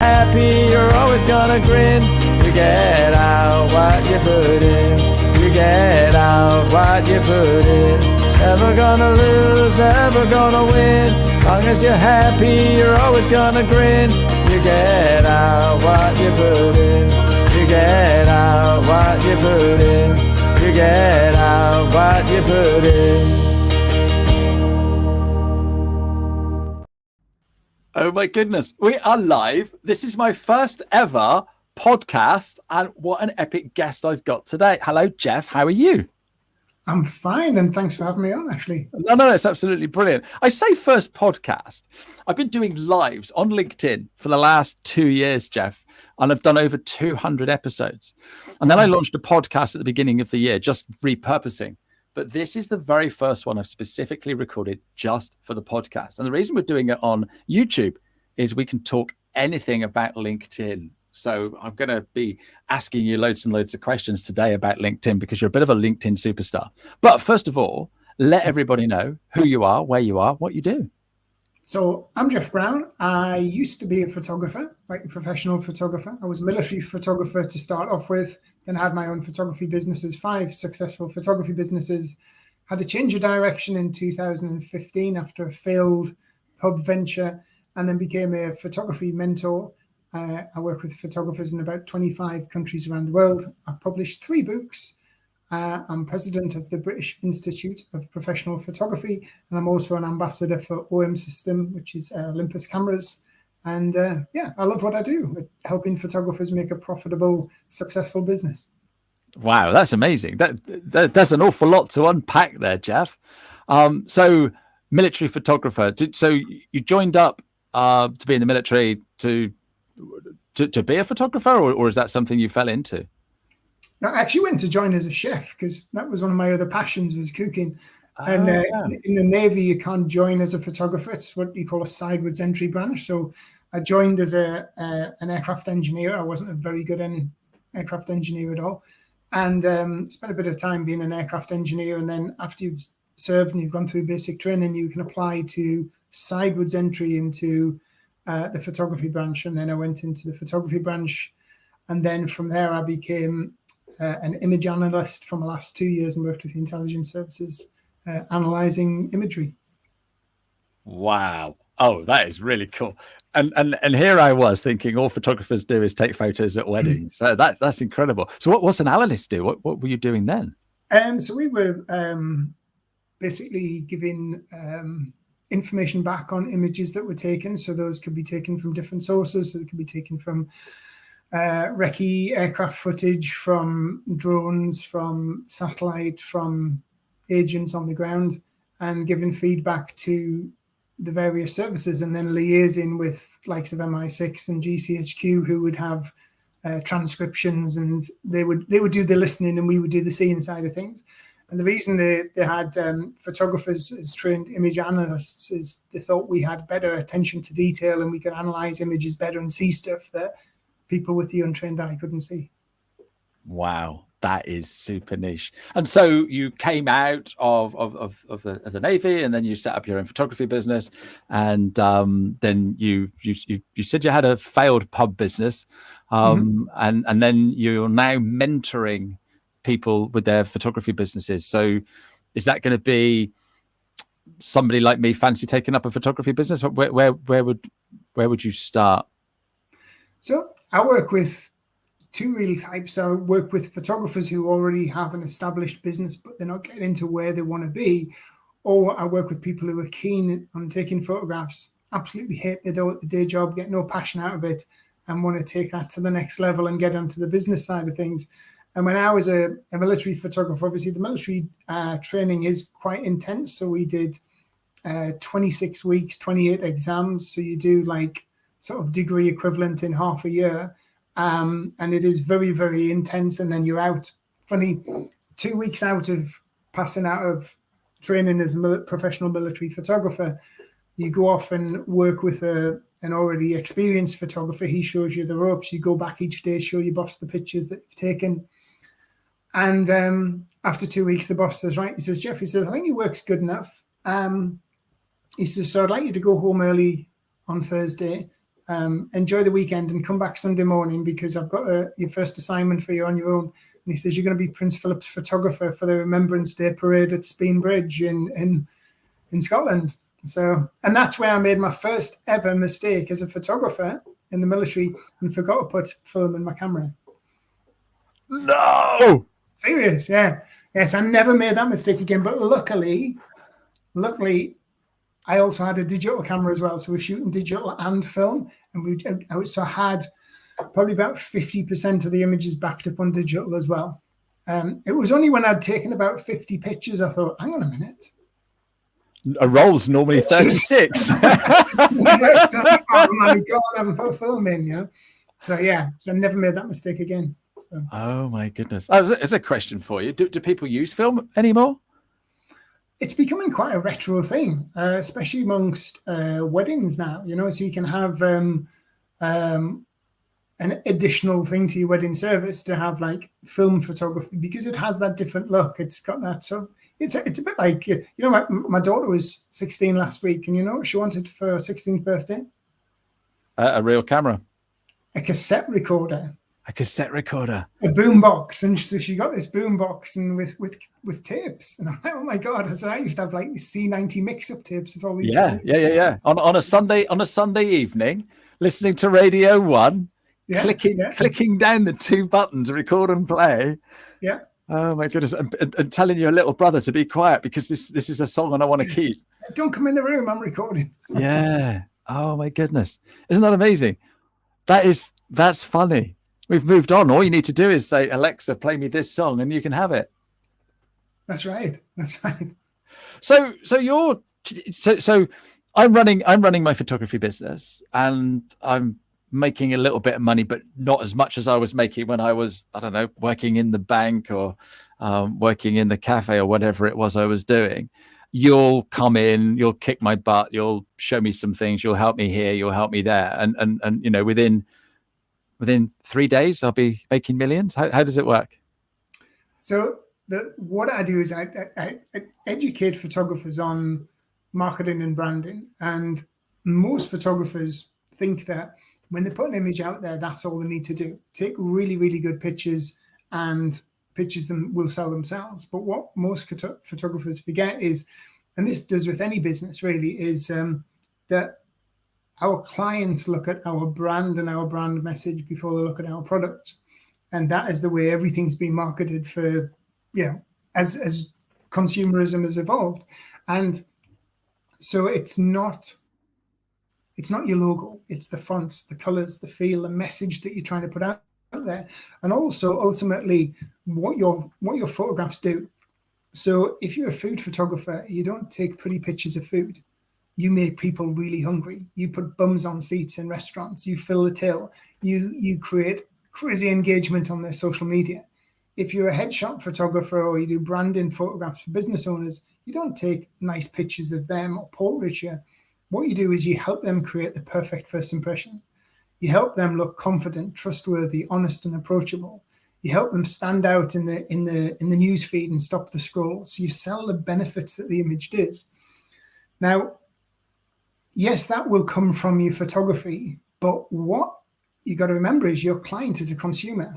Happy, you're always gonna grin. You get out what you put in. You get out what you put in. Never gonna lose, never gonna win. Long as you're happy, you're always gonna grin. You get out what you put in. You get out what you put in. You get out what you put in. Oh my goodness, we are live. This is my first ever podcast, and what an epic guest I've got today. Hello, Jeff. How are you? I'm fine, and thanks for having me on, actually. No, it's absolutely brilliant. I say first podcast. I've been doing lives on LinkedIn for the last 2 years, Jeff, and I've done over 200 episodes. And then I launched a podcast at the beginning of the year, just repurposing. But this is the very first one I've specifically recorded just for the podcast. And the reason we're doing it on YouTube is we can talk anything about LinkedIn. So I'm going to be asking you loads and loads of questions today about LinkedIn because you're a bit of a LinkedIn superstar. But first of all, let everybody know who you are, where you are, what you do. So I'm Jeff Brown. I used to be a photographer, like a professional photographer. I was a military photographer to start off with, then had my own photography businesses, 5 successful photography businesses. Had a change of direction in 2015 after a failed pub venture, and then became a photography mentor. I work with photographers in about 25 countries around the world. I've published 3 books. I'm president of the British Institute of Professional Photography, and I'm also an ambassador for OM System, which is Olympus cameras. And I love what I do, helping photographers make a profitable, successful business. Wow, that's amazing. That's an awful lot to unpack there, Jeff. So military photographer. So you joined up to be in the military to be a photographer, or is that something you fell into? No, I actually went to join as a chef because that was one of my other passions, was cooking. In the Navy, you can't join as a photographer. It's what you call a sidewards entry branch. So I joined as an aircraft engineer. I wasn't a very good aircraft engineer at all. And spent a bit of time being an aircraft engineer. And then after you've served and you've gone through basic training, you can apply to sidewards entry into the photography branch. And then I went into the photography branch. And then from there, I became an image analyst for my last 2 years and worked with the intelligence services, analyzing imagery. Wow. Oh, that is really cool. And here I was thinking all photographers do is take photos at weddings. So that's incredible. So what's an analyst do? What were you doing then? So we were basically giving information back on images that were taken. So those could be taken from different sources. So they could be taken from recce aircraft footage, from drones, from satellite, from agents on the ground, and giving feedback to the various services, and then liaising with likes of MI6 and GCHQ, who would have transcriptions, and they would do the listening and we would do the seeing side of things. And the reason they had photographers as trained image analysts is they thought we had better attention to detail and we could analyze images better and see stuff that people with the untrained eye couldn't see. Wow, that is super niche. And so you came out of the Navy, and then you set up your own photography business, and then you said you had a failed pub business, and then you're now mentoring people with their photography businesses. So is that going to be somebody like me fancy taking up a photography business? Where would you start? So I work with 2 real types. I work with photographers who already have an established business, but they're not getting into where they want to be. Or I work with people who are keen on taking photographs, absolutely hate their day job, get no passion out of it, and want to take that to the next level and get onto the business side of things. And when I was a military photographer, obviously the military training is quite intense. So we did 26 weeks, 28 exams. So you do like sort of degree equivalent in half a year. And it is very, very intense. And then you're out. Funny, 2 weeks out of passing out of training as a professional military photographer, you go off and work with an already experienced photographer. He shows you the ropes. You go back each day, show your boss the pictures that you've taken. And after 2 weeks, the boss says, right, he says, Jeff, he says, I think your work's good enough. He says, so I'd like you to go home early on Thursday enjoy the weekend and come back Sunday morning because I've got your first assignment for you on your own. And he says, you're going to be Prince Philip's photographer for the Remembrance Day parade at Speen Bridge in Scotland. So, and that's where I made my first ever mistake as a photographer in the military and forgot to put film in my camera. No! Serious, yeah. Yes, I never made that mistake again. But luckily, I also had a digital camera as well. So we're shooting digital and film. And I also had probably about 50% of the images backed up on digital as well. It was only when I'd taken about 50 pictures, I thought, hang on a minute. A roll's normally 36. Oh my God, I haven't put film in, you know? So yeah, so I never made that mistake again. So. Oh my goodness. It's a question for you. Do people use film anymore? It's becoming quite a retro thing, especially amongst weddings now, you know, so you can have an additional thing to your wedding service to have like film photography because it has that different look. It's got that. So it's a bit like, you know, my daughter was 16 last week and you know what she wanted for her 16th birthday? A real camera. A cassette recorder. A cassette recorder. A boom box. And so she got this boom box and with tapes. And I'm like, oh my God. I used to have like C90 mix-up tapes with all these things. Yeah. On a Sunday evening, listening to Radio 1, clicking down the two buttons, record and play. Yeah. Oh my goodness. And telling your little brother to be quiet because this is a song and I want to keep. Don't come in the room, I'm recording. Yeah. Oh my goodness. Isn't that amazing? That's funny. We've moved on. All you need to do is say, Alexa, play me this song and you can have it. That's right. So I'm running my photography business and I'm making a little bit of money, but not as much as I was making when I was, I don't know, working in the bank or working in the cafe or whatever it was I was doing. You'll come in, you'll kick my butt, you'll show me some things, you'll help me here, you'll help me there. And you know, within 3 days, I'll be making millions. How does it work? So what I do is I educate photographers on marketing and branding. And most photographers think that when they put an image out there, that's all they need to do. Take really, really good pictures and pictures them will sell themselves. But what most photographers forget is, and this does with any business really, is that our clients look at our brand and our brand message before they look at our products. And that is the way everything's been marketed for, you know, as consumerism has evolved. And so it's not your logo, it's the fonts, the colors, the feel, the message that you're trying to put out there. And also ultimately what your photographs do. So if you're a food photographer, you don't take pretty pictures of food. You make people really hungry. You put bums on seats in restaurants. You fill the till. You create crazy engagement on their social media. If you're a headshot photographer or you do branding photographs for business owners, you don't take nice pictures of them or portraiture. What you do is you help them create the perfect first impression. You help them look confident, trustworthy, honest, and approachable. You help them stand out in the news feed and stop the scroll. So you sell the benefits that the image does. Now, yes, that will come from your photography, but what you got to remember is your client is a consumer.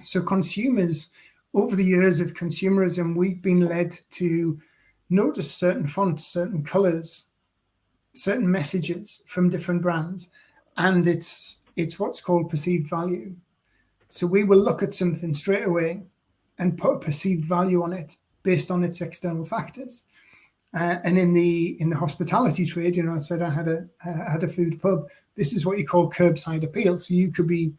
So consumers, over the years of consumerism, we've been led to notice certain fonts, certain colors, certain messages from different brands, and it's what's called perceived value. So we will look at something straight away and put a perceived value on it based on its external factors. And in the hospitality trade, you know, I said I had a food pub. This is what you call curbside appeal. So you could be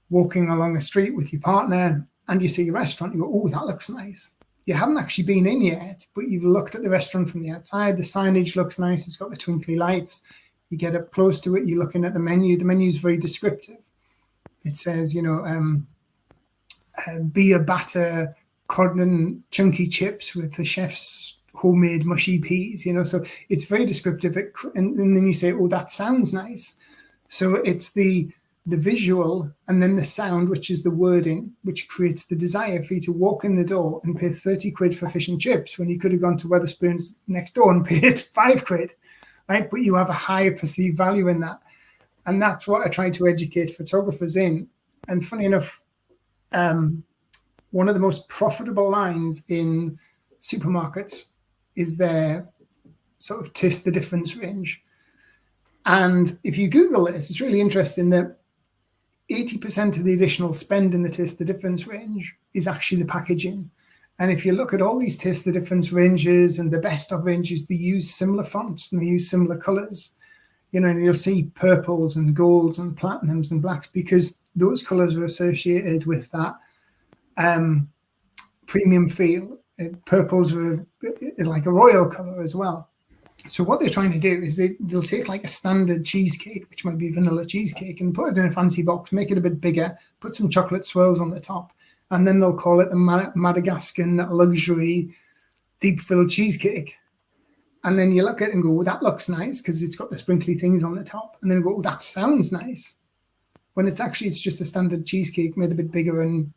walking along a street with your partner and you see a restaurant, you go, oh, that looks nice. You haven't actually been in yet, but you've looked at the restaurant from the outside. The signage looks nice. It's got the twinkly lights. You get up close to it. You're looking at the menu. The menu is very descriptive. It says, you know, beer batter, cod and chunky chips with the chef's homemade mushy peas, you know, so it's very descriptive. And then you say, oh, that sounds nice. So it's the visual and then the sound, which is the wording, which creates the desire for you to walk in the door and pay 30 quid for fish and chips when you could have gone to Wetherspoons next door and paid 5 quid, right? But you have a higher perceived value in that. And that's what I try to educate photographers in. And funny enough, one of the most profitable lines in supermarkets is their sort of Taste the Difference range. And if you Google this, it's really interesting that 80% of the additional spend in the Taste the Difference range is actually the packaging. And if you look at all these Taste the Difference ranges and the best of ranges, they use similar fonts and they use similar colors. You know, and you'll see purples and golds and platinums and blacks because those colors are associated with that premium feel. Purples are like a royal color as well. So what they're trying to do is they'll take like a standard cheesecake, which might be vanilla cheesecake, and put it in a fancy box, make it a bit bigger, put some chocolate swirls on the top, and then they'll call it a Madagascan luxury deep-filled cheesecake. And then you look at it and go, well, that looks nice because it's got the sprinkly things on the top. And then go, oh, that sounds nice. When it's just a standard cheesecake made a bit bigger and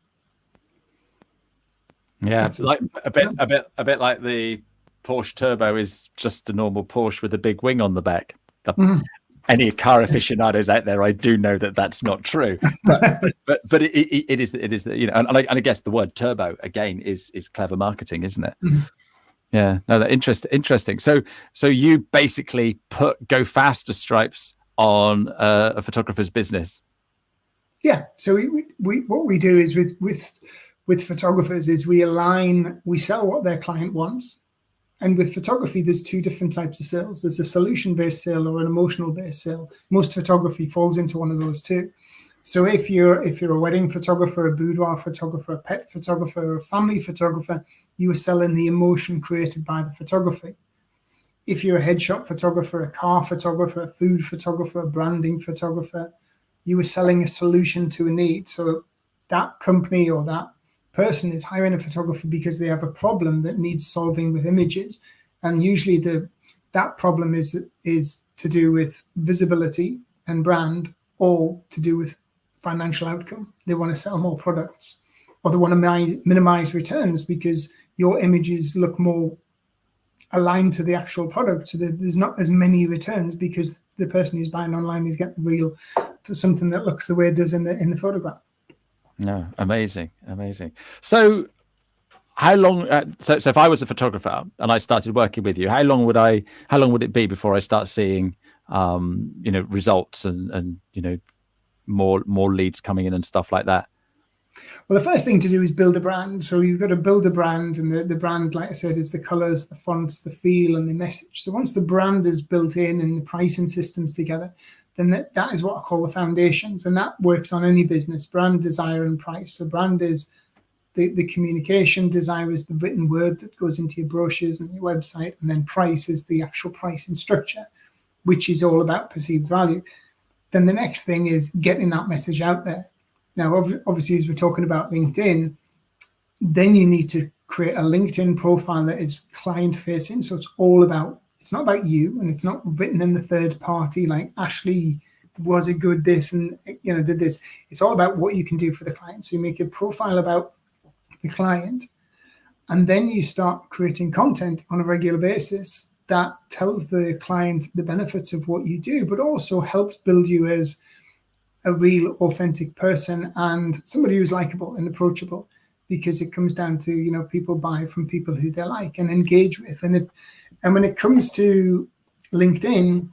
it's like a bit like the Porsche Turbo is just a normal Porsche with a big wing on the back. Any car aficionados out there, I do know that that's not true, but it is, you know, and I guess the word turbo again is clever marketing, isn't it? Yeah, no, that interesting. So you basically go faster stripes on a photographer's business. Yeah. So we what we do is with photographers is we sell what their client wants. And with photography, there's two different types of sales. There's a solution-based sale or an emotional-based sale. Most photography falls into one of those two. So if you're a wedding photographer, a boudoir photographer, a pet photographer, a family photographer, you are selling the emotion created by the photography. If you're a headshot photographer, a car photographer, a food photographer, a branding photographer, you are selling a solution to a need. So that company or that person is hiring a photographer because they have a problem that needs solving with images, and usually that problem is to do with visibility and brand, or to do with financial outcome. They want to sell more products, or they want to minimize returns because your images look more aligned to the actual product, so that there's not as many returns because the person who's buying online is getting the real to something that looks the way it does in the photograph. No, amazing. So how long, so if I was a photographer and I started working with you, how long would it be before I start seeing, results and, more leads coming in and stuff like that? Well, the first thing to do is build a brand. So you've got to build a brand, and the brand, like I said, is the colors, the fonts, the feel, and the message. So once the brand is built in and the pricing system's together, then that is what I call the foundations, and that works on any business: brand, desire, and price. So brand is the communication, desire is the written word that goes into your brochures and your website, and then price is the actual pricing structure, which is all about perceived value. Then the next thing is getting that message out there. Now, obviously, as we're talking about LinkedIn, then you need to create a LinkedIn profile that is client-facing. So it's not about you, and it's not written in the third party like Ashley was a good this and did this. It's all about what you can do for the client. So you make a profile about the client, and then you start creating content on a regular basis that tells the client the benefits of what you do, but also helps build you as a real, authentic person and somebody who's likable and approachable, because it comes down to, people buy from people who they like and engage with. And when it comes to LinkedIn,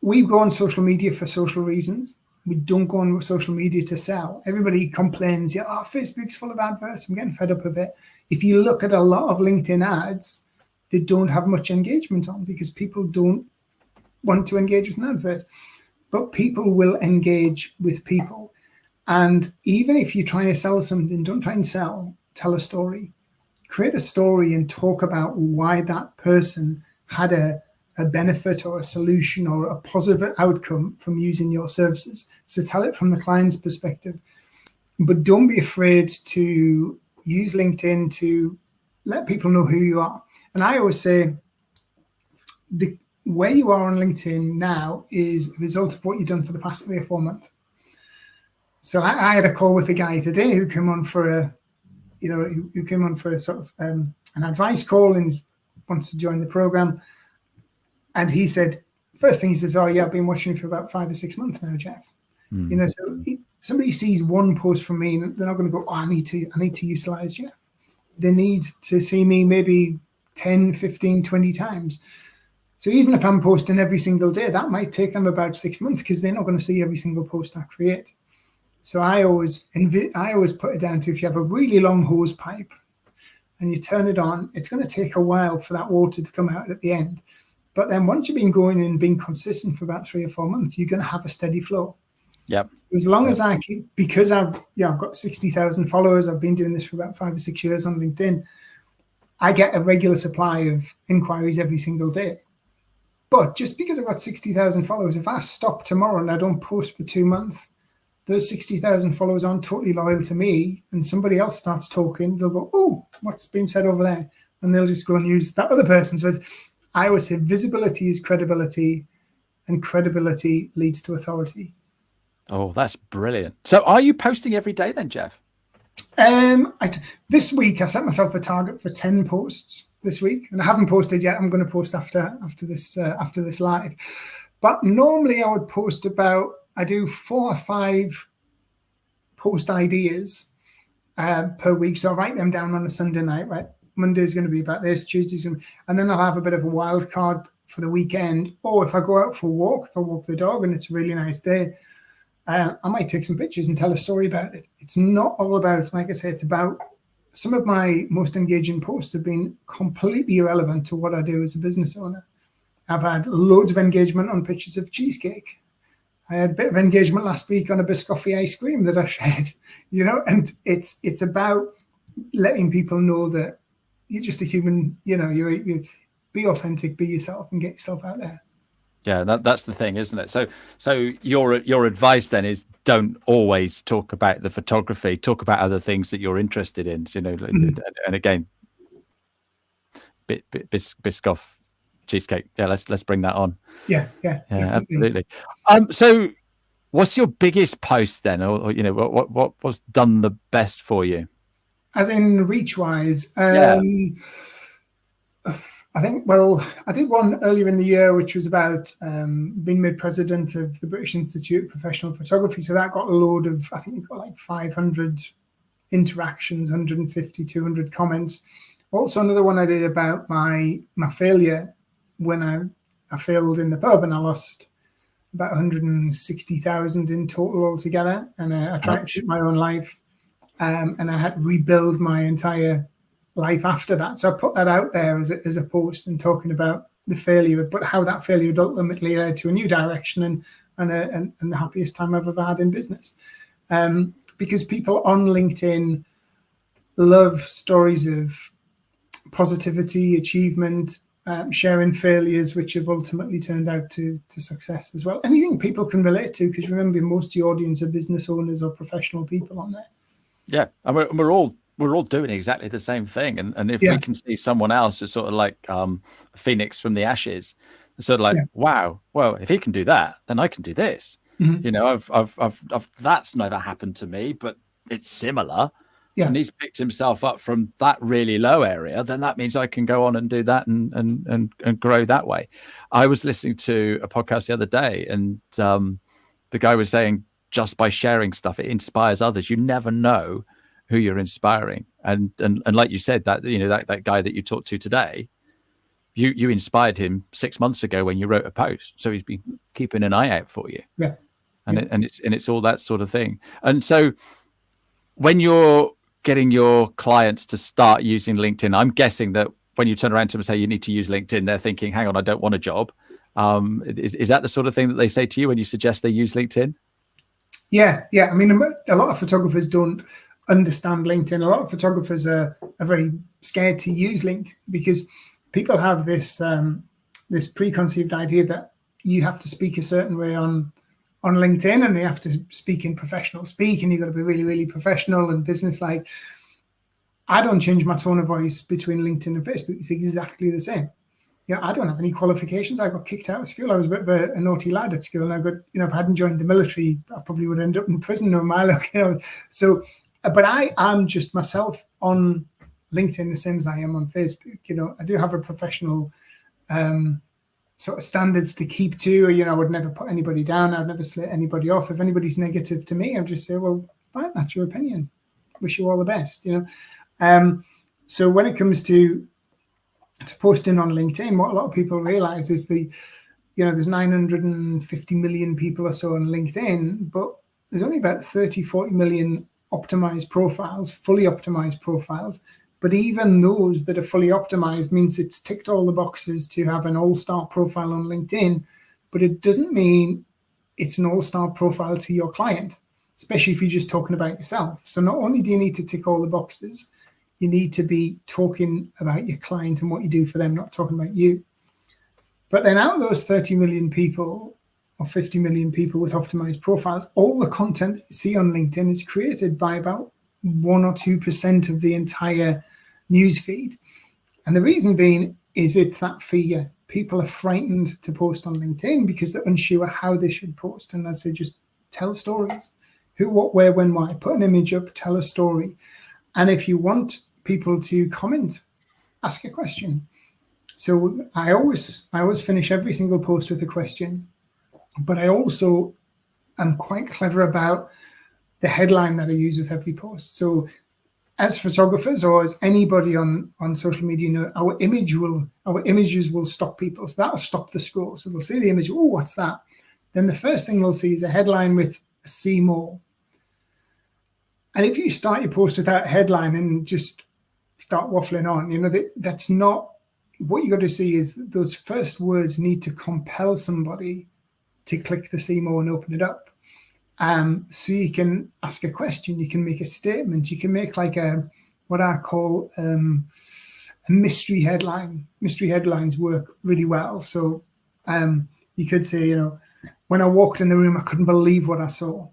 we go on social media for social reasons. We don't go on social media to sell. Everybody complains, Facebook's full of adverts. I'm getting fed up of it. If you look at a lot of LinkedIn ads, they don't have much engagement on because people don't want to engage with an advert. But people will engage with people. And even if you're trying to sell something, don't try and sell. Tell a story. Create a story and talk about why that person had a benefit or a solution or a positive outcome from using your services. So tell it from the client's perspective. But don't be afraid to use LinkedIn to let people know who you are. And I always say where you are on LinkedIn now is a result of what you've done for the past 3 or 4 months. So I had a call with a guy today who came on for a sort of an advice call and wants to join the program. And he said, first thing he says, "Oh yeah, I've been watching you for about 5 or 6 months now, Jeff." You know, so somebody sees one post from me, and they're not going to go, "Oh, I need to utilize Jeff." They need to see me maybe 10, 15, 20 times. So even if I'm posting every single day, that might take them about 6 months because they're not going to see every single post I create. So I always put it down to, if you have a really long hose pipe and you turn it on, it's going to take a while for that water to come out at the end. But then once you've been going and being consistent for about 3 or 4 months, you're going to have a steady flow. Yep. So as long as I keep, because I've got 60,000 followers, I've been doing this for about 5 or 6 years on LinkedIn, I get a regular supply of inquiries every single day. But just because I've got 60,000 followers, if I stop tomorrow and I don't post for 2 months, those 60,000 followers aren't totally loyal to me, and somebody else starts talking, they'll go, "Oh, what's been said over there?" And they'll just go and use that other person. So I always say visibility is credibility, and credibility leads to authority. Oh, that's brilliant. So are you posting every day then, Jeff? This week I set myself a target for 10 posts this week, and I haven't posted yet. I'm going to post after this live. But normally I would post I do 4 or 5 post ideas per week. So I write them down on a Sunday night, right? Monday's going to be about this, Tuesday's going to be, and then I'll have a bit of a wild card for the weekend. Or if I go out for a walk, if I walk the dog and it's a really nice day, I might take some pictures and tell a story about it. It's not all about, like I say, it's about, some of my most engaging posts have been completely irrelevant to what I do as a business owner. I've had loads of engagement on pictures of cheesecake. I had a bit of engagement last week on a Biscotti ice cream that I shared, you know, and it's about letting people know that you're just a human, you know, you be authentic, be yourself, and get yourself out there. Yeah, that's the thing, isn't it? So your advice then is, don't always talk about the photography, talk about other things that you're interested in, you know, and again, Biscoff cheesecake. Yeah, let's bring that on. Yeah, absolutely. So what's your biggest post then, or you know, what's done the best for you? As in reach wise, I think, well, I did one earlier in the year, which was about being made president of the British Institute of Professional Photography. So that got a load of, I think it got like 500 interactions, 150, 200 comments. Also, another one I did about my failure when I failed in the pub, and I lost about 160,000 in total altogether. And I tried to shoot my own life, and I had to rebuild my entire life after that. So I put that out there as a post and talking about the failure, but how that failure ultimately led to a new direction and the happiest time I've ever had in business. Because people on LinkedIn love stories of positivity, achievement, sharing failures, which have ultimately turned out to success as well. Anything people can relate to, because remember, most of the audience are business owners or professional people on there. Yeah, and we're all doing exactly the same thing, and if we can see someone else as sort of like a phoenix from the ashes, sort of like, wow, well, if he can do that, then I can do this. You know, I've that's never happened to me, but it's similar. And he's picked himself up from that really low area, then that means I can go on and do that and grow that way. I was listening to a podcast the other day, and the guy was saying, just by sharing stuff, it inspires others. You never know who you're inspiring. And like you said, that, you know, that guy that you talked to today, you inspired him 6 months ago when you wrote a post. So he's been keeping an eye out for you. Yeah. And it's all that sort of thing. And so when you're getting your clients to start using LinkedIn, I'm guessing that when you turn around to them and say you need to use LinkedIn, they're thinking, hang on, I don't want a job. Is that the sort of thing that they say to you when you suggest they use LinkedIn? Yeah. I mean, a lot of photographers don't understand LinkedIn. A lot of photographers are very scared to use LinkedIn because people have this this preconceived idea that you have to speak a certain way on LinkedIn, and they have to speak in professional speak, and you've got to be really, really professional and business-like. I don't change my tone of voice between LinkedIn and Facebook. It's exactly the same. You know, I don't have any qualifications. I got kicked out of school. I was a bit of a naughty lad at school, and I got, you know, if I hadn't joined the military, I probably would end up in prison no matter, you know. So, but I'm just myself on LinkedIn the same as I am on Facebook. You know, I do have a professional sort of standards to keep to. You know, I would never put anybody down. I'd never slate anybody off. If anybody's negative to me, I'd just say, well, fine, that's your opinion. Wish you all the best, you know. So when it comes to posting on LinkedIn, what a lot of people realize is there's 950 million people or so on LinkedIn, but there's only about 30, 40 million optimized profiles, fully optimized profiles. But even those that are fully optimized means it's ticked all the boxes to have an all-star profile on LinkedIn, but it doesn't mean it's an all-star profile to your client, especially if you're just talking about yourself. So not only do you need to tick all the boxes, you need to be talking about your client and what you do for them, not talking about you. But then out of those 30 million people or 50 million people with optimized profiles, all the content that you see on LinkedIn is created by about 1 or 2% of the entire news feed. And the reason being is it's that fear. People are frightened to post on LinkedIn because they're unsure how they should post. And as they just tell stories, who, what, where, when, why, put an image up, tell a story. And if you want people to comment, ask a question. So I always finish every single post with a question, but I also am quite clever about the headline that I use with every post. So as photographers or as anybody on social media, you know, our images will stop people. So that'll stop the scroll. So they'll see the image, oh, what's that? Then the first thing they'll see is a headline with see more. And if you start your post with that headline and just start waffling on, you know, that's not what you got to see. Is those first words need to compel somebody to click the see more and open it up. So you can ask a question, you can make a statement, you can make like what I call a mystery headline. Mystery headlines work really well. So you could say, you know, when I walked in the room, I couldn't believe what I saw.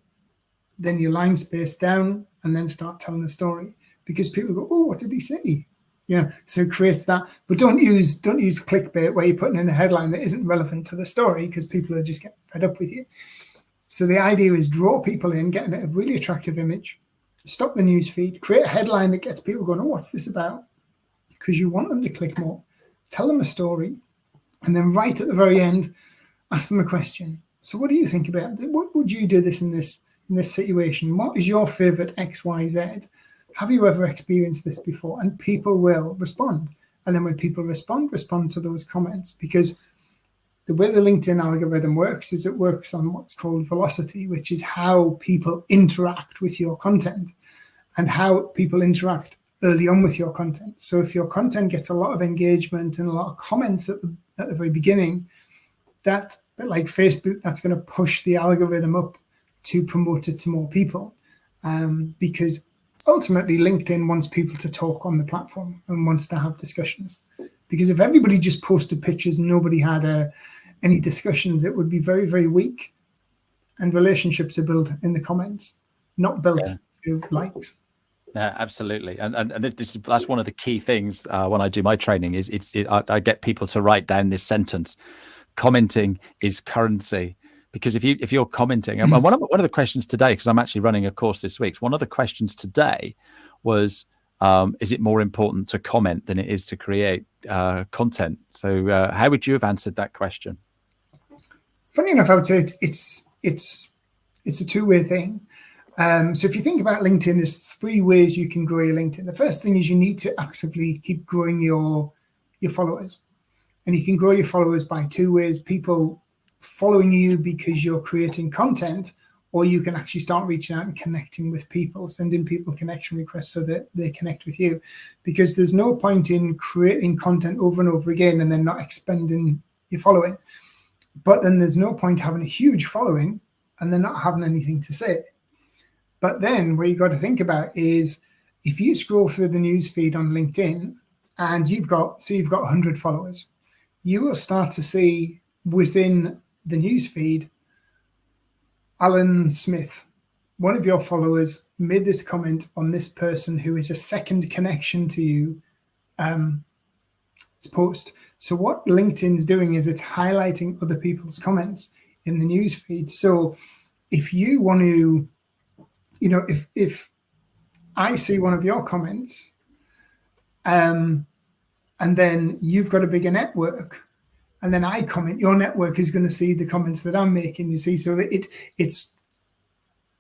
Then you line space down and then start telling the story, because people go, oh, what did he say? Yeah, so it creates that. But don't use clickbait where you're putting in a headline that isn't relevant to the story, because people are just getting fed up with you. So the idea is draw people in, get a really attractive image, stop the news feed, create a headline that gets people going, oh, what's this about? Because you want them to click more. Tell them a story, and then right at the very end, ask them a question. So what do you think about it? What would you do this in this situation? What is your favorite X, Y, Z? Have you ever experienced this before? And people will respond. And then when people respond to those comments, because the way the LinkedIn algorithm works is it works on what's called velocity, which is how people interact with your content and how people interact early on with your content. So if your content gets a lot of engagement and a lot of comments at the very beginning, that, like Facebook, that's going to push the algorithm up to promote it to more people, because ultimately LinkedIn wants people to talk on the platform and wants to have discussions. Because if everybody just posted pictures, nobody had any discussions, it would be very, very weak. And relationships are built in the comments, not built through likes. Yeah, absolutely. And that's one of the key things when I do my training is I get people to write down this sentence: commenting is currency. Because if you're commenting, and one of the questions today, because I'm actually running a course this week, one of the questions today was, is it more important to comment than it is to create content? So how would you have answered that question? Funny enough, I would say it's a two-way thing. So if you think about LinkedIn, there's 3 ways you can grow your LinkedIn. The first thing is you need to actively keep growing your followers. And you can grow your followers by 2 ways: people following you because you're creating content, or you can actually start reaching out and connecting with people, sending people connection requests so that they connect with you. Because there's no point in creating content over and over again and then not expanding your following. But then there's no point having a huge following and then not having anything to say. But then what you got to think about is, if you scroll through the news feed on LinkedIn and you've got 100 followers, you will start to see within the news feed, Alan Smith, one of your followers, made this comment on this person who is a second connection to you, post. So what LinkedIn is doing is it's highlighting other people's comments in the news feed. So if you want to, you know, if I see one of your comments, and then you've got a bigger network, and then I comment, your network is going to see the comments that I'm making, you see, so that it's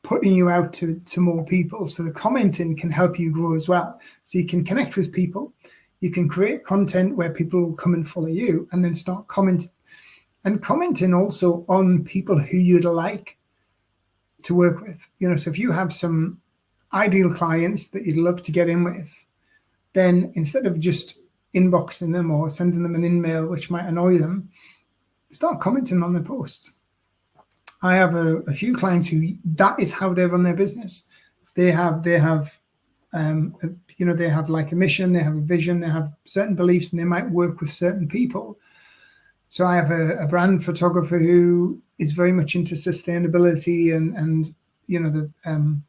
putting you out to more people. So the commenting can help you grow as well. So you can connect with people, you can create content where people will come and follow you and then start commenting. And commenting also on people who you'd like to work with. So if you have some ideal clients that you'd love to get in with, then instead of just inboxing them or sending them an email, which might annoy them, start commenting on their posts. I have a few clients who that is how they run their business. They have they have like a mission, they have a vision, they have certain beliefs, and they might work with certain people. So I have a brand photographer who is very much into sustainability and the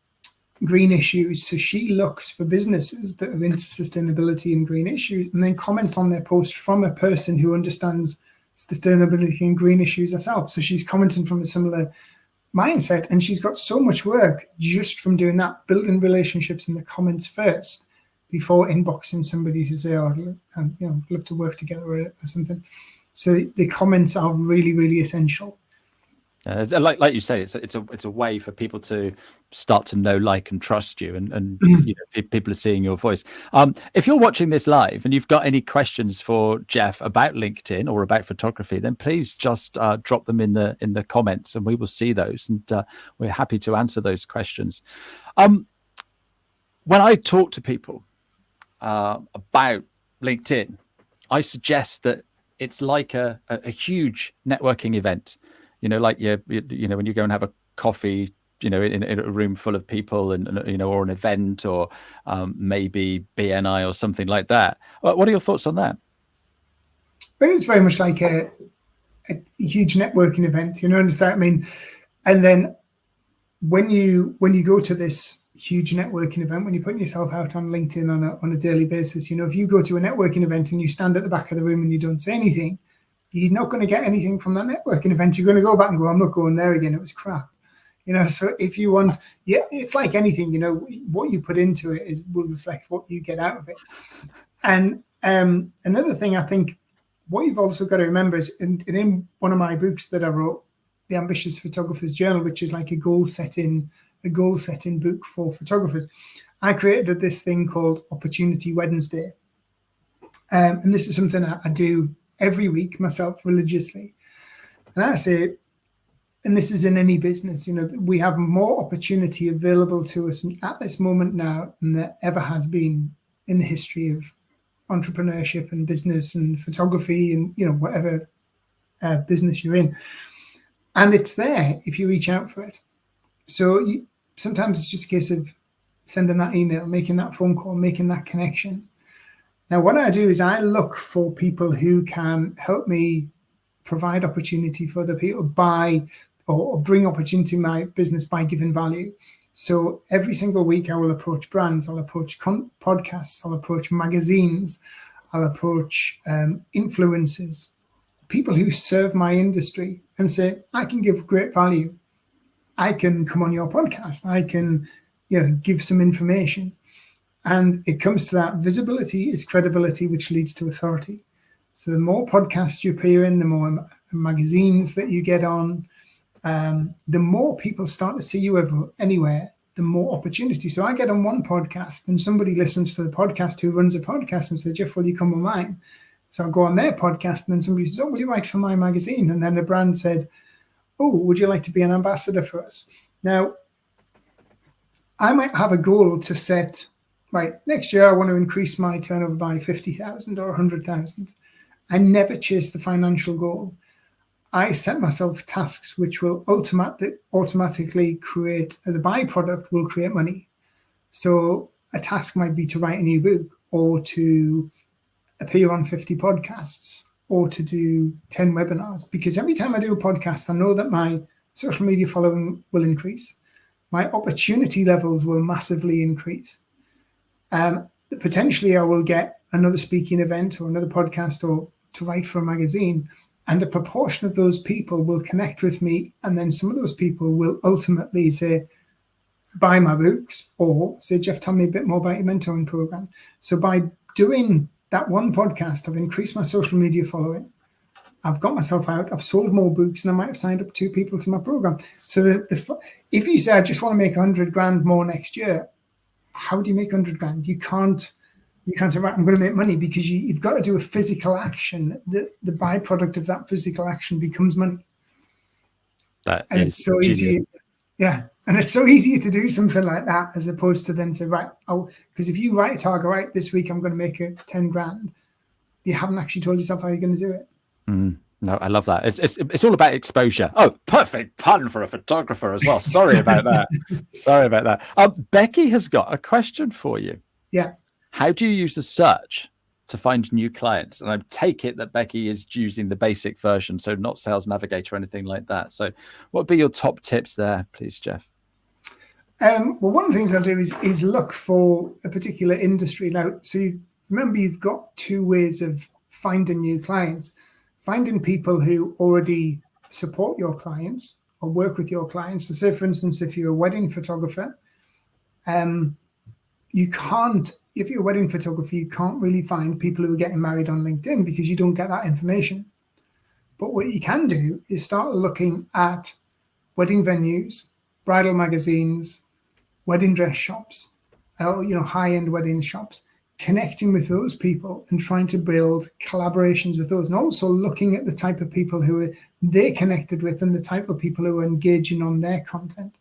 green issues. So she looks for businesses that are into sustainability and green issues, and then comments on their post from a person who understands sustainability and green issues herself. So she's commenting from a similar mindset, and she's got so much work just from doing that, building relationships in the comments first before inboxing somebody to say, oh, love to work together or something. So the comments are really, really essential. Like you say, it's a way for people to start to know, like, and trust you, and people are seeing your voice. If you're watching this live and you've got any questions for Jeff about LinkedIn or about photography, then please just drop them in the comments, and we will see those, and we're happy to answer those questions. When I talk to people about LinkedIn, I suggest that it's like a huge networking event. Like when you go and have a coffee, in a room full of people, and or an event, or maybe BNI or something like that. What are your thoughts on that? I think it's very much like a huge networking event. Understand? I mean, and then when you go to this huge networking event, when you're putting yourself out on LinkedIn on a daily basis, if you go to a networking event and you stand at the back of the room and you don't say anything, you're not going to get anything from that networking event. You're going to go back and go, I'm not going there again. It was crap. So if you want, it's like anything, what you put into it will reflect what you get out of it. And another thing, I think what you've also got to remember is in one of my books that I wrote, The Ambitious Photographer's Journal, which is like a goal setting book for photographers, I created this thing called Opportunity Wednesday. And this is something I do every week myself religiously. And I say, and this is in any business, we have more opportunity available to us at this moment now than there ever has been in the history of entrepreneurship and business and photography and, whatever business you're in. And it's there if you reach out for it. So sometimes it's just a case of sending that email, making that phone call, making that connection. Now, what I do is I look for people who can help me provide opportunity for other people or bring opportunity to my business by giving value. So every single week I will approach brands, I'll approach podcasts, I'll approach magazines, I'll approach influencers, people who serve my industry, and say, I can give great value. I can come on your podcast. I can, give some information. And it comes to that visibility is credibility, which leads to authority. So the more podcasts you appear in, the more magazines that you get on, the more people start to see you anywhere, the more opportunity. So I get on one podcast and somebody listens to the podcast who runs a podcast and says, Jeff, will you come on mine? So I'll go on their podcast and then somebody says, oh, will you write for my magazine? And then the brand said, oh, would you like to be an ambassador for us? Now, I might have a goal to set, right, next year I want to increase my turnover by 50,000 or 100,000. I never chase the financial goal. I set myself tasks which will automatically create, as a byproduct, will create money. So a task might be to write a new book, or to appear on 50 podcasts, or to do 10 webinars. Because every time I do a podcast, I know that my social media following will increase. My opportunity levels will massively increase. Potentially I will get another speaking event or another podcast or to write for a magazine. And a proportion of those people will connect with me. And then some of those people will ultimately say, buy my books, or say, Jeff, tell me a bit more about your mentoring program. So by doing that one podcast, I've increased my social media following. I've got myself out, I've sold more books, and I might have signed up 2 people to my program. So if you say, I just want to make 100 grand more next year, how do you make 100 grand? You can't say, right, I'm going to make money, because you've got to do a physical action. The byproduct of that physical action becomes money. And it's so easy. Yeah. And it's so easy to do something like that, as opposed to then say, right, because if you write a target, right, this week I'm going to make 10 grand, you haven't actually told yourself how you're going to do it. No, I love that. It's all about exposure. Oh, perfect pun for a photographer as well. Sorry about that. Becky has got a question for you. Yeah. How do you use the search to find new clients? And I take it that Becky is using the basic version, so not Sales Navigator or anything like that. So what would be your top tips there, please, Jeff? Well, one of the things I'll do is look for a particular industry. Now, so remember, you've got 2 ways of finding new clients. Finding people who already support your clients or work with your clients. So say, for instance, if you're a wedding photographer, if you're a wedding photographer, you can't really find people who are getting married on LinkedIn, because you don't get that information. But what you can do is start looking at wedding venues, bridal magazines, wedding dress shops, high-end wedding shops, connecting with those people and trying to build collaborations with those, and also looking at the type of people who they're connected with and the type of people who are engaging on their content.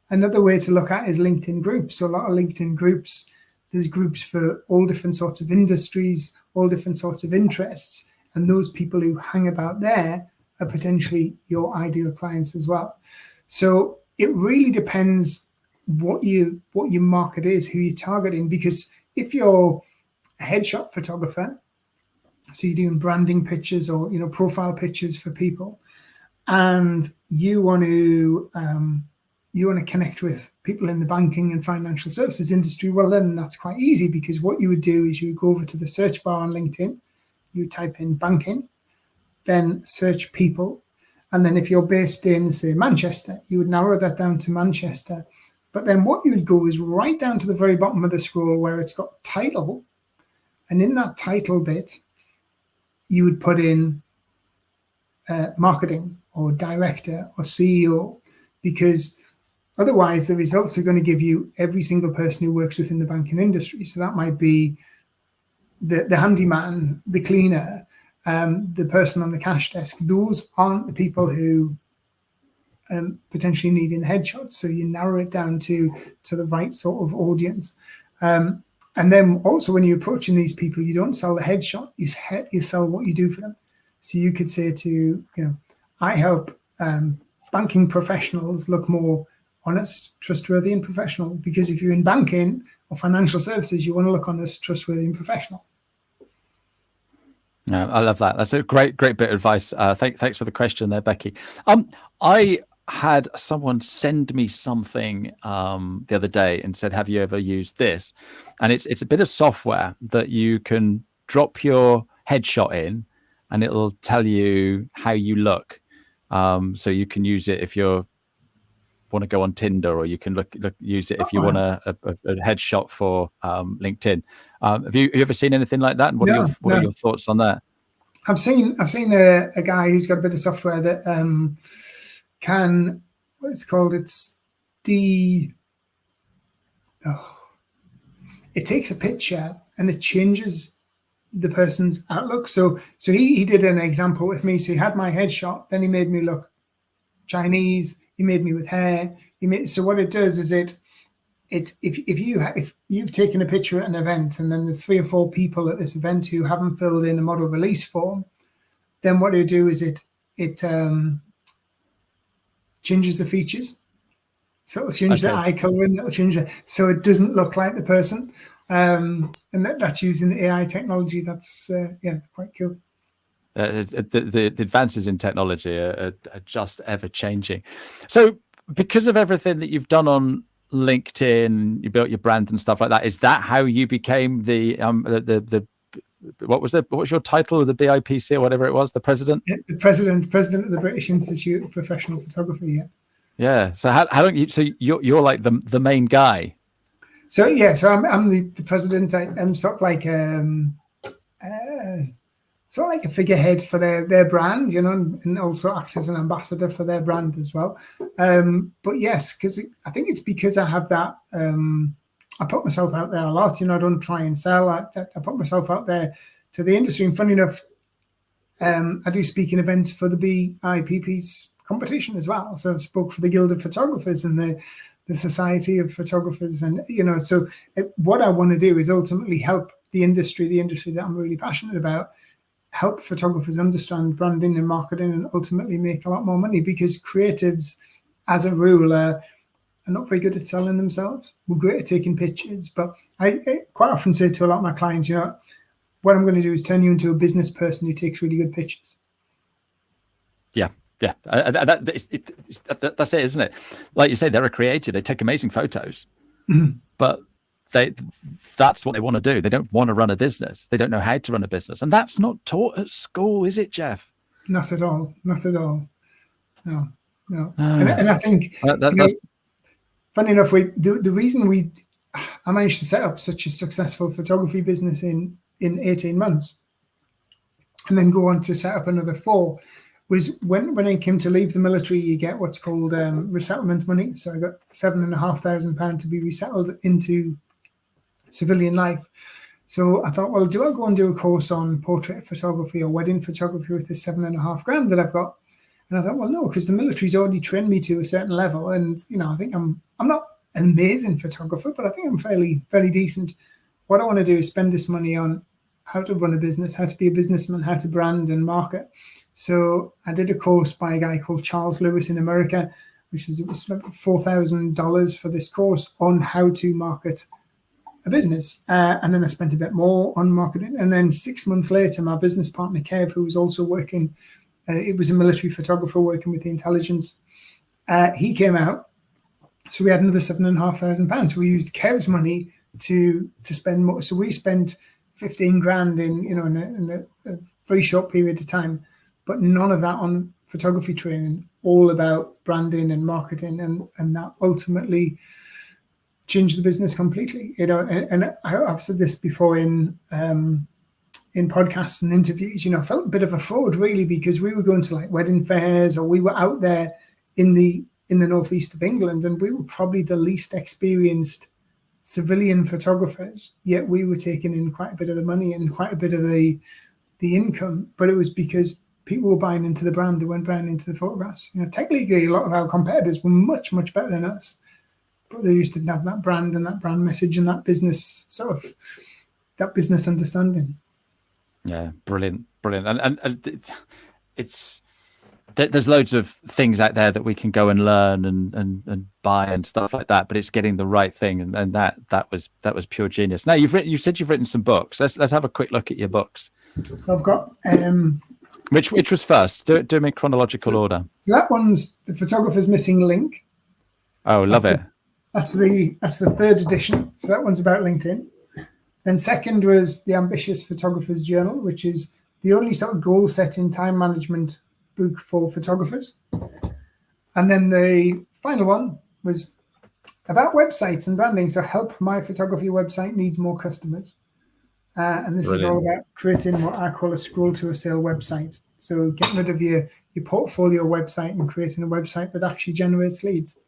Another way to look at is LinkedIn groups. So a lot of LinkedIn groups, there's groups for all different sorts of industries, all different sorts of interests, and those people who hang about there are potentially your ideal clients as well. So it really depends what your market is, who you're targeting, because if you're a headshot photographer, so you're doing branding pictures or profile pictures for people, and you want to connect with people in the banking and financial services industry, well, then that's quite easy, because what you would do is you would go over to the search bar on LinkedIn, you type in banking, then search people, and then if you're based in, say, Manchester, you would narrow that down to Manchester. But then what you would go is right down to the very bottom of the scroll where it's got title. And in that title bit, you would put in marketing or director or CEO, because otherwise the results are going to give you every single person who works within the banking industry. So that might be the handyman, the cleaner, the person on the cash desk. Those aren't the people who potentially needing headshots. So you narrow it down to the right sort of audience. And then also when you're approaching these people, you don't sell the headshot, you sell what you do for them. So you could say to, I help banking professionals look more honest, trustworthy, and professional. Because if you're in banking or financial services, you want to look honest, trustworthy, and professional. No, I love that. That's a great bit of advice. Thanks for the question there, Becky. I had someone send me something the other day and said, have you ever used this? And it's a bit of software that you can drop your headshot in and it'll tell you how you look. So you can use it if you want to go on Tinder, or you can use it if you want a headshot for LinkedIn. Have you ever seen anything like that? And what are your thoughts on that? I've seen a guy who's got a bit of software that can, what it's called, it takes a picture and it changes the person's outlook. So he did an example with me. So he had my headshot, then he made me look Chinese, he made me with hair. So what it does is if you've taken a picture at an event and then there's 3 or 4 people at this event who haven't filled in a model release form, then what it do is it changes the features. So it'll change the eye coloring, it'll change so it doesn't look like the person. And that's using the AI technology. That's quite cool. The advances in technology are just ever changing. So because of everything that you've done on LinkedIn, you built your brand and stuff like that, is that how you became what was your title of the BIPC or whatever it was, the president? Yeah, the president of the British Institute of Professional Photography. Yeah. So how long so you're like the main guy? So I'm the president. I'm sort of like sort of like a figurehead for their brand, you know, and also act as an ambassador for their brand as well. But yes, because I think it's because I have that. I put myself out there a lot. You know, I don't try and sell. I put myself out there to the industry. And funny enough, I do speaking events for the BIPP's competition as well. So I spoke for the Guild of Photographers and the Society of Photographers. And, you know, so what I want to do is ultimately help the industry that I'm really passionate about, help photographers understand branding and marketing and ultimately make a lot more money, because creatives, as a rule, are not very good at selling themselves. We're great at taking pictures, but I quite often say to a lot of my clients, you know, what I'm going to do is turn you into a business person who takes really good pictures. Yeah. Yeah, that's it, isn't it? Like you say, they're a creative. They take amazing photos, but that's what they want to do. They don't want to run a business. They don't know how to run a business. And that's not taught at school, is it, Jeff? Not at all. Not at all. No. And I think, funny enough, the reason I managed to set up such a successful photography business in 18 months and then go on to set up another 4 was when I came to leave the military, you get what's called resettlement money. So I got £7,500 to be resettled into civilian life. So I thought, well, do I go and do a course on portrait photography or wedding photography with this £7,500 that I've got? And I thought, well, no, because the military's already trained me to a certain level, and you know, I think I'm not an amazing photographer, but I think I'm fairly decent. What I want to do is spend this money on how to run a business, how to be a businessman, how to brand and market. So I did a course by a guy called Charles Lewis in America, it was $4,000 for this course on how to market a business. And then I spent a bit more on marketing. And then 6 months later, my business partner, Kev, who was also working, it was a military photographer working with the intelligence, he came out. So we had another £7,500. We used Kev's money to spend more. So we spent 15 grand in a very short period of time, but none of that on photography training, all about branding and marketing, and that ultimately changed the business completely. You know, and I've said this before in podcasts and interviews. You know, I felt a bit of a fraud really, because we were going to like wedding fairs, or we were out there in the northeast of England, and we were probably the least experienced civilian photographers, yet we were taking in quite a bit of the money and quite a bit of the income. But it was because people were buying into the brand, they weren't buying into the photographs. You know, technically a lot of our competitors were much better than us, but they just didn't have that brand and that brand message and that business that business understanding. Yeah, brilliant. And it's there's loads of things out there that we can go and learn and buy and stuff like that, but it's getting the right thing, and that was pure genius. Now you said you've written some books. Let's have a quick look at your books. So I've got which was first? Do them in chronological order. So that one's The Photographer's Missing Link. Oh, love it. That's the 3rd edition. So that one's about LinkedIn. Then second was The Ambitious Photographer's Journal, which is the only sort of goal setting time management book for photographers. And then the final one was about websites and branding. So Help My Photography Website Needs More Customers. And this Brilliant. Is all about creating what I call a scroll to a sale website. So getting rid of your portfolio website and creating a website that actually generates leads.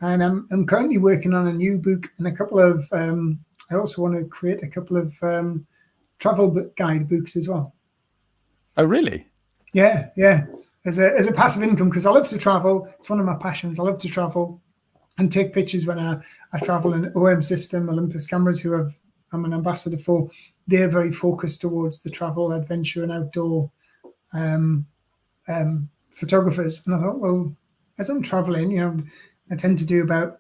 And I'm currently working on a new book and a couple of, I also want to create a couple of travel guide books as well. Oh, really? Yeah. As a passive income, because I love to travel. It's one of my passions. I love to travel and take pictures when I travel. And OM System, Olympus Cameras, who I'm an ambassador for, they're very focused towards the travel, adventure, and outdoor photographers. And I thought, well, as I'm traveling, you know, I tend to do about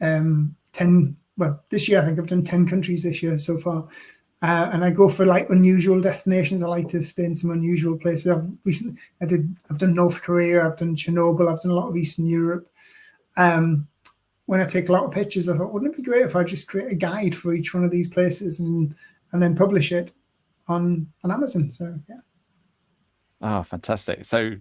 10. Well, this year I think I've done 10 countries this year so far. And I go for like unusual destinations. I like to stay in some unusual places. I've done North Korea, I've done Chernobyl, I've done a lot of Eastern Europe. When I take a lot of pictures, I thought, wouldn't it be great if I just create a guide for each one of these places and then publish it on Amazon? So yeah. Oh, fantastic. So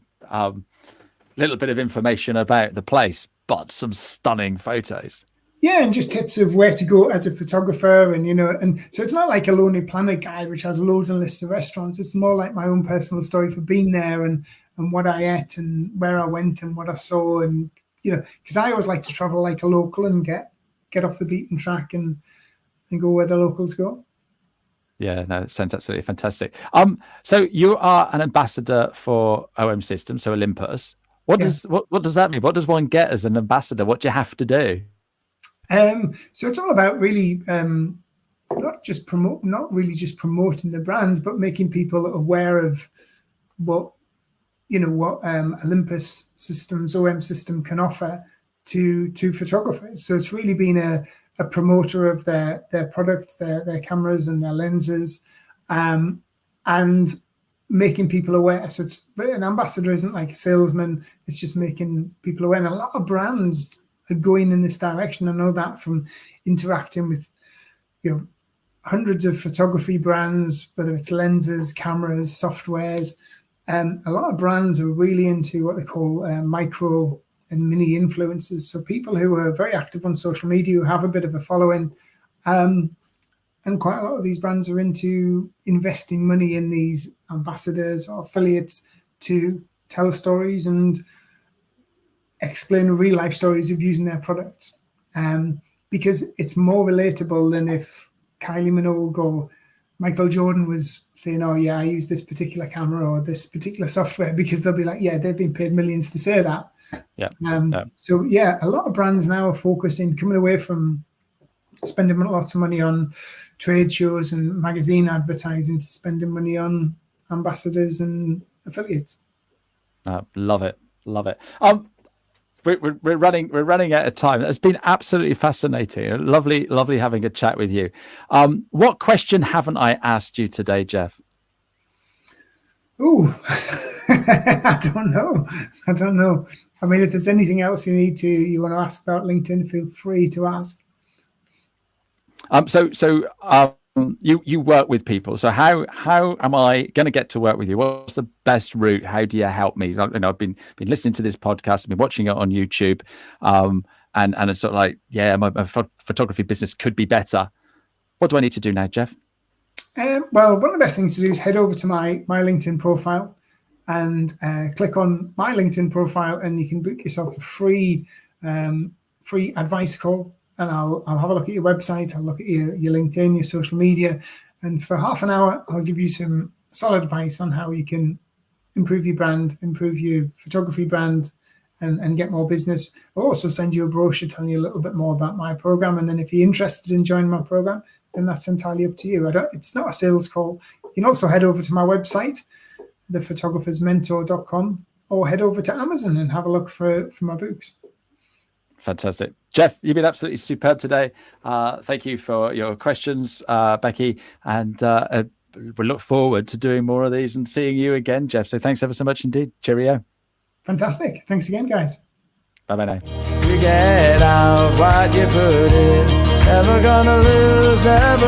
little bit of information about the place, but some stunning photos. Yeah, and just tips of where to go as a photographer, and and so it's not like a Lonely Planet guide which has loads and lists of restaurants. It's more like my own personal story for being there, and what I ate and where I went and what I saw, and because I always like to travel like a local and get off the beaten track and go where the locals go. Yeah, no, it sounds absolutely fantastic. So you are an ambassador for OM Systems, so Olympus. What does that mean? What does one get as an ambassador? What do you have to do? So it's all about really not really just promoting the brand, but making people aware of what Olympus Systems, OM System can offer to photographers. So it's really been a promoter of their products, their cameras and their lenses, and making people aware. So an ambassador isn't like a salesman, it's just making people aware. And a lot of brands are going in this direction. I know that from interacting with hundreds of photography brands, whether it's lenses, cameras, softwares. A lot of brands are really into what they call micro and mini influencers. So people who are very active on social media, who have a bit of a following, and quite a lot of these brands are into investing money in these ambassadors or affiliates to tell stories and explain real life stories of using their products, because it's more relatable than if Kylie Minogue or Michael Jordan was saying, oh yeah, I use this particular camera or this particular software, because they'll be like, yeah, they've been paid millions to say that. So yeah, a lot of brands now are focusing, coming away from spending lots of money on trade shows and magazine advertising to spending money on ambassadors and affiliates. Love it. We're running out of time. It's been absolutely fascinating. Lovely having a chat with you. What question haven't I asked you today, Jeff? Oh, I don't know. I mean, if there's anything else you want to ask about LinkedIn, feel free to ask. You work with people. So how am I going to get to work with you? What's the best route? How do you help me? I've been listening to this podcast, I've been watching it on YouTube, and it's sort of like, yeah, my photography business could be better. What do I need to do now, Jeff? Well, one of the best things to do is head over to my LinkedIn profile and click on my LinkedIn profile, and you can book yourself a free advice call. And I'll have a look at your website, I'll look at your LinkedIn, your social media, and for half an hour, I'll give you some solid advice on how you can improve your brand, improve your photography brand, and get more business. I'll also send you a brochure telling you a little bit more about my program. And then if you're interested in joining my program, then that's entirely up to you. It's not a sales call. You can also head over to my website, thephotographersmentor.com, or head over to Amazon and have a look for my books. Fantastic. Jeff, you've been absolutely superb today. Thank you for your questions, Becky. And we look forward to doing more of these and seeing you again, Jeff. So thanks ever so much indeed. Cheerio. Fantastic. Thanks again, guys. Bye-bye now. You get out what you put in. Never gonna lose, never